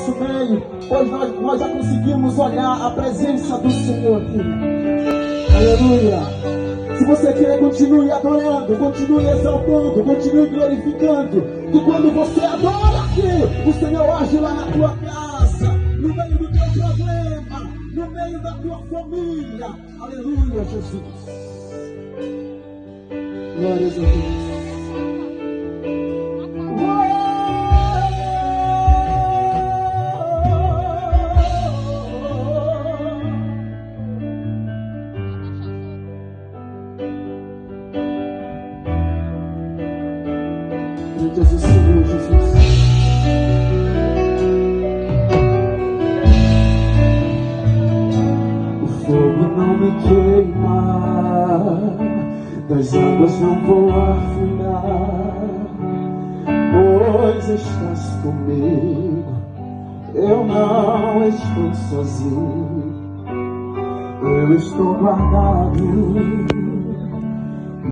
nosso meio, pois nós já conseguimos olhar a presença do Senhor aqui. Aleluia. Se você quer, continue adorando, continue exaltando, continue glorificando. E quando você adora aqui, o Senhor age lá na tua casa, no meio do teu problema, no meio da tua família. Aleluia, Jesus. Glórias a Deus. Jesus, Senhor Jesus. O fogo não me queima, das águas não vou afundar, pois estás comigo, eu não estou sozinho, eu estou guardado